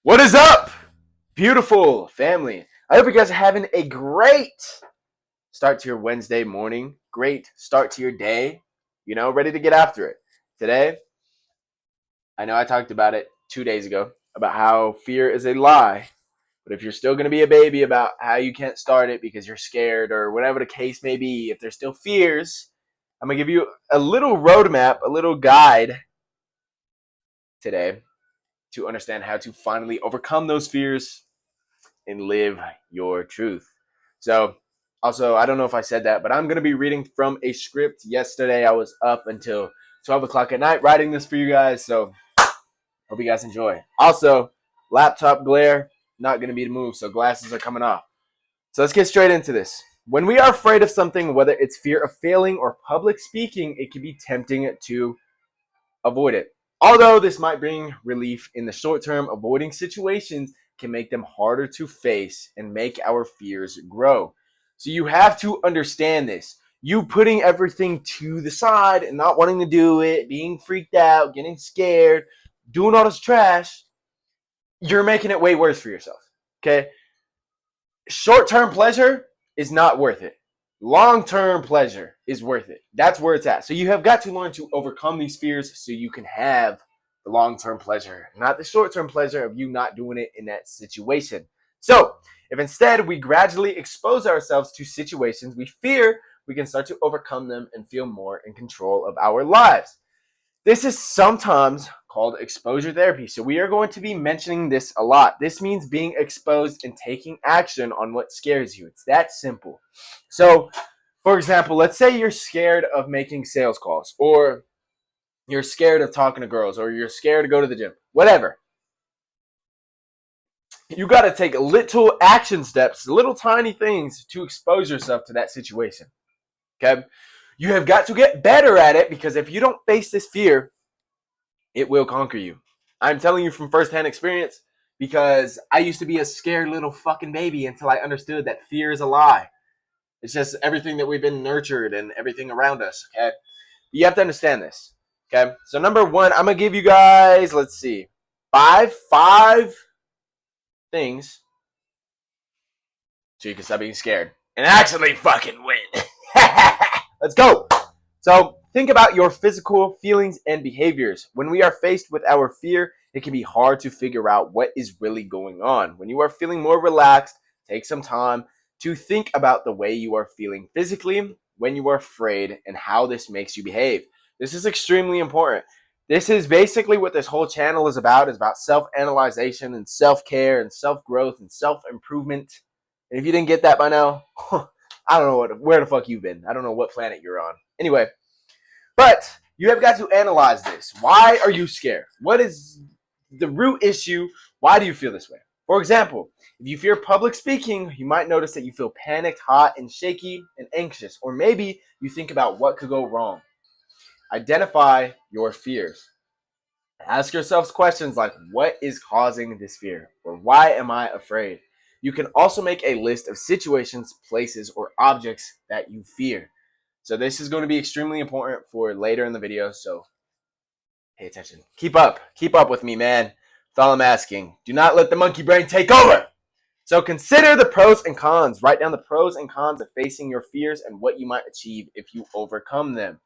What is up, beautiful family? I hope you guys are having a great start to your Wednesday morning. Great start to your day. Ready to get after it. Today, I know I talked about it 2 days ago about how fear is a lie. But if you're still going to be a baby about how you can't start it because you're scared or whatever the case may be, if there's still fears, I'm going to give you a little roadmap, a little guide today to understand how to finally overcome those fears and live your truth. So, also, I don't know if I said that, but I'm going to be reading from a script. Yesterday, I was up until 12 o'clock at night writing this for you guys. So, hope you guys enjoy. Also, laptop glare, not going to be the move. So, glasses are coming off. So, let's get straight into this. When we are afraid of something, whether it's fear of failing or public speaking, it can be tempting to avoid it. Although this might bring relief in the short term, avoiding situations can make them harder to face and make our fears grow. So you have to understand this. You putting everything to the side and not wanting to do it, being freaked out, getting scared, doing all this trash, you're making it way worse for yourself. Okay? Short-term pleasure is not worth it. Long-term pleasure is worth it. That's where it's at. So you have got to learn to overcome these fears so you can have the long-term pleasure, not the short-term pleasure of you not doing it in that situation. So if instead we gradually expose ourselves to situations we fear, we can start to overcome them and feel more in control of our lives. This is sometimes called exposure therapy. So we are going to be mentioning this a lot. This means being exposed and taking action on what scares you. It's that simple. So, for example, let's say you're scared of making sales calls, or you're scared of talking to girls, or you're scared to go to the gym, whatever. You got to take little action steps, little tiny things to expose yourself to that situation. Okay? You have got to get better at it, because if you don't face this fear, it will conquer you. I'm telling you from firsthand experience, because I used to be a scared little fucking baby until I understood that fear is a lie. It's just everything that we've been nurtured and everything around us, okay? You have to understand this, okay? So number one, I'm going to give you guys, let's see, five things so you can stop being scared and actually fucking win. Let's go. So think about your physical feelings and behaviors. When we are faced with our fear, it can be hard to figure out what is really going on. When you are feeling more relaxed, take some time to think about the way you are feeling physically when you are afraid and how this makes you behave. This is extremely important. This is basically what this whole channel is about self-analyzation and self-care and self-growth and self-improvement. And if you didn't get that by now, I don't know where the fuck you've been. I don't know what planet you're on. Anyway, but you have got to analyze this. Why are you scared? What is the root issue? Why do you feel this way? For example, if you fear public speaking, you might notice that you feel panicked, hot, and shaky, and anxious. Or maybe you think about what could go wrong. Identify your fears. Ask yourselves questions like, what is causing this fear? Or why am I afraid? You can also make a list of situations, places, or objects that you fear. So this is going to be extremely important for later in the video, so pay attention. Keep up with me, man. That's all I'm asking. Do not let the monkey brain take over. So consider the pros and cons. Write down the pros and cons of facing your fears and what you might achieve if you overcome them.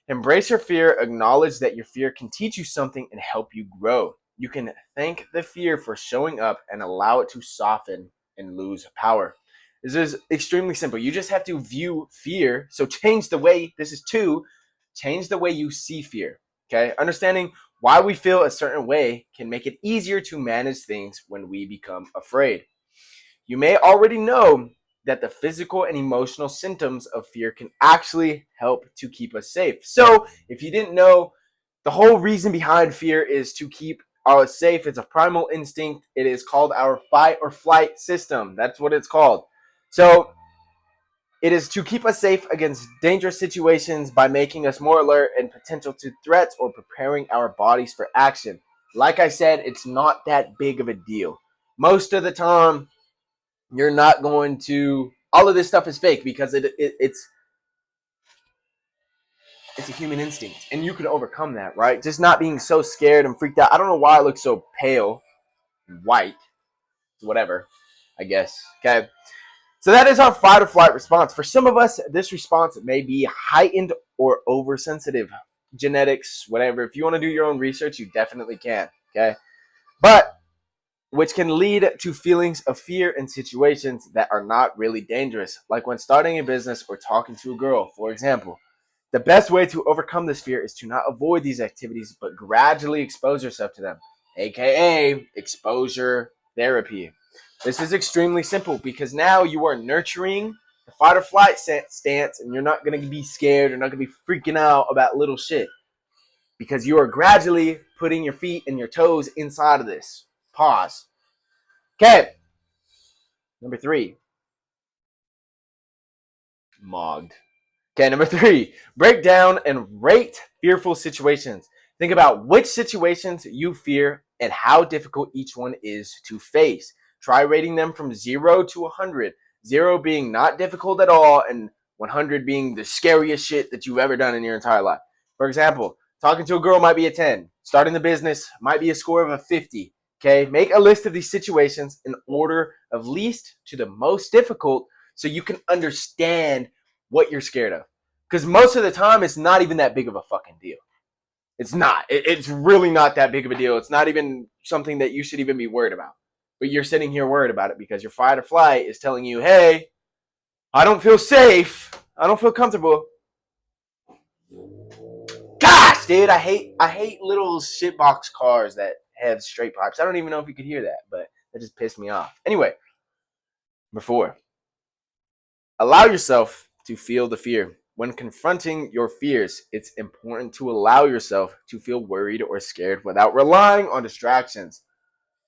Embrace your fear. Acknowledge that your fear can teach you something and help you grow. You can thank the fear for showing up and allow it to soften and lose power. This is extremely simple. You just have to view fear. So change the way you see fear. Okay? Understanding why we feel a certain way can make it easier to manage things when we become afraid. You may already know that the physical and emotional symptoms of fear can actually help to keep us safe. So, if you didn't know, the whole reason behind fear is to keep us safe. It's a primal instinct. It is called our fight or flight system. That's what it's called. So, it is to keep us safe against dangerous situations by making us more alert and potential to threats or preparing our bodies for action. Like I said, it's not that big of a deal. Most of the time, you're not going to, all of this stuff is fake because it's a human instinct and you can overcome that, right? Just not being so scared and freaked out. I don't know why I look so pale. white, whatever, I guess. Okay. So that is our fight or flight response. For some of us, this response may be heightened or oversensitive. Genetics, whatever. If you want to do your own research, you definitely can. Okay. But which can lead to feelings of fear in situations that are not really dangerous, like when starting a business or talking to a girl, for example. The best way to overcome this fear is to not avoid these activities, but gradually expose yourself to them, aka exposure therapy. This is extremely simple because now you are nurturing the fight or flight stance, and you're not going to be scared, you're not going to be freaking out about little shit because you are gradually putting your feet and your toes inside of this. Pause. Okay, number 3, mogged. Okay, number 3, break down and rate fearful situations. Think about which situations you fear and how difficult each one is to face. Try rating them from 0 to 100. 0 being not difficult at all, and 100 being the scariest shit that you've ever done in your entire life. For example, talking to a girl might be a 10. Starting the business might be a score of a 50. Okay, make a list of these situations in order of least to the most difficult so you can understand what you're scared of. Because most of the time, it's not even that big of a fucking deal. It's not. It's really not that big of a deal. It's not even something that you should even be worried about. But you're sitting here worried about it because your fight or flight is telling you, hey, I don't feel safe. I don't feel comfortable. Gosh, dude, I hate little shitbox cars that have straight pipes. I don't even know if you could hear that, but that just pissed me off. Anyway, number 4, allow yourself to feel the fear. When confronting your fears, it's important to allow yourself to feel worried or scared without relying on distractions.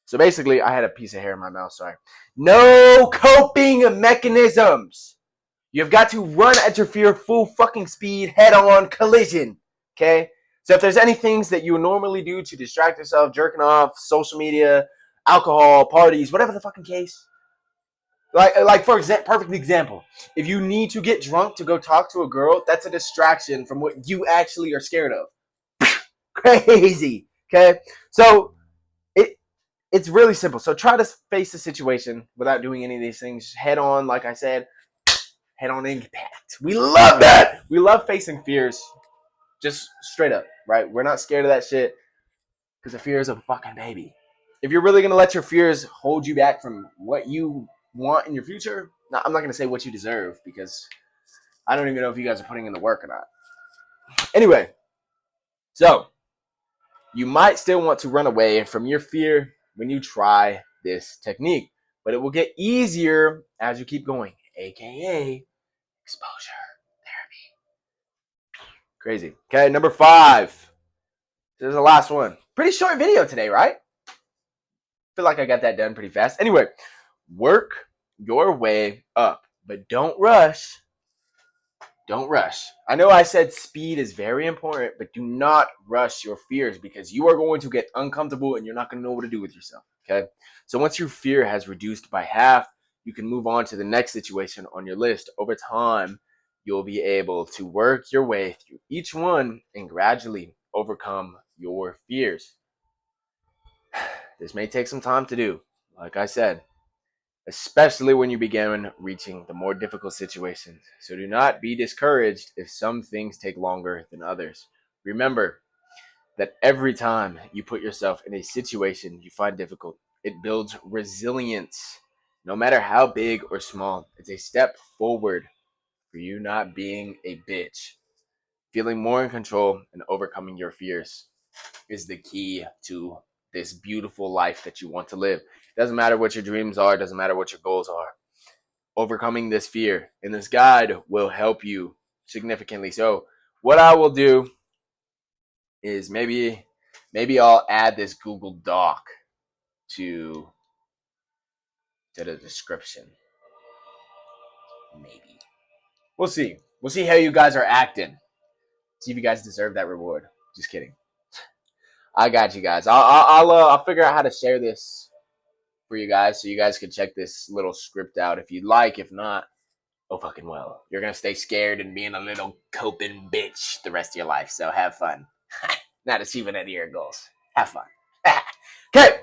So basically, I had a piece of hair in my mouth, sorry. No coping mechanisms. You've got to run at your fear full fucking speed, head on collision. Okay? So if there's any things that you normally do to distract yourself, jerking off, social media, alcohol, parties, whatever the fucking case, like for example, perfect example. If you need to get drunk to go talk to a girl, that's a distraction from what you actually are scared of. Crazy. Okay, so it's really simple. So try to face the situation without doing any of these things head on. Like I said, head on impact. We love that. We love facing fears, just straight up. Right? We're not scared of that shit because the fear is a fucking baby. If you're really gonna let your fears hold you back from what you want in your future, I'm not gonna say what you deserve because I don't even know if you guys are putting in the work or not. Anyway, so you might still want to run away from your fear when you try this technique, but it will get easier as you keep going, aka exposure therapy. Crazy. Okay, number 5. This is the last one. Pretty short video today, right? Feel like I got that done pretty fast. Anyway, work your way up, but don't rush. Don't rush. I know I said speed is very important, but do not rush your fears because you are going to get uncomfortable and you're not going to know what to do with yourself. Okay. So once your fear has reduced by half, you can move on to the next situation on your list. Over time, you'll be able to work your way through each one and gradually overcome your fears. This may take some time to do, like I said, especially when you begin reaching the more difficult situations. So do not be discouraged if some things take longer than others. Remember that every time you put yourself in a situation you find difficult, it builds resilience. No matter how big or small, it's a step forward for you not being a bitch. Feeling more in control and overcoming your fears is the key to this beautiful life that you want to live. It doesn't matter what your dreams are, it doesn't matter what your goals are. Overcoming this fear and this guide will help you significantly. So what I will do is maybe I'll add this Google Doc to the description. Maybe. We'll see. We'll see how you guys are acting. See if you guys deserve that reward. Just kidding. I got you guys. I'll figure out how to share this for you guys so you guys can check this little script out if you'd like. If not, oh fucking well. You're gonna stay scared and being a little coping bitch the rest of your life. So have fun. Not achieving any of your goals. Have fun. Okay.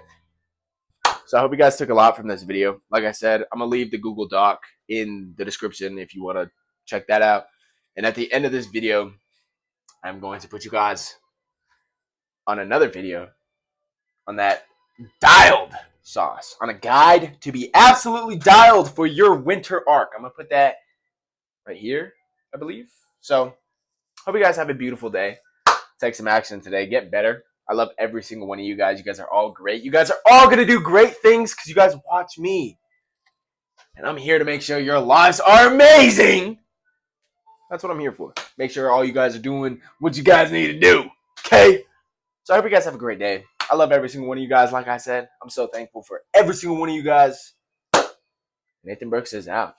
So I hope you guys took a lot from this video. Like I said, I'm going to leave the Google Doc in the description if you want to check that out. And at the end of this video, I'm going to put you guys on another video on that dialed sauce, on a guide to be absolutely dialed for your winter arc. I'm going to put that right here, I believe. So hope you guys have a beautiful day. Take some action today. Get better. I love every single one of you guys. You guys are all great. You guys are all going to do great things because you guys watch me. And I'm here to make sure your lives are amazing. That's what I'm here for. Make sure all you guys are doing what you guys need to do. Okay? So I hope you guys have a great day. I love every single one of you guys. Like I said, I'm so thankful for every single one of you guys. Nathan Brooks is out.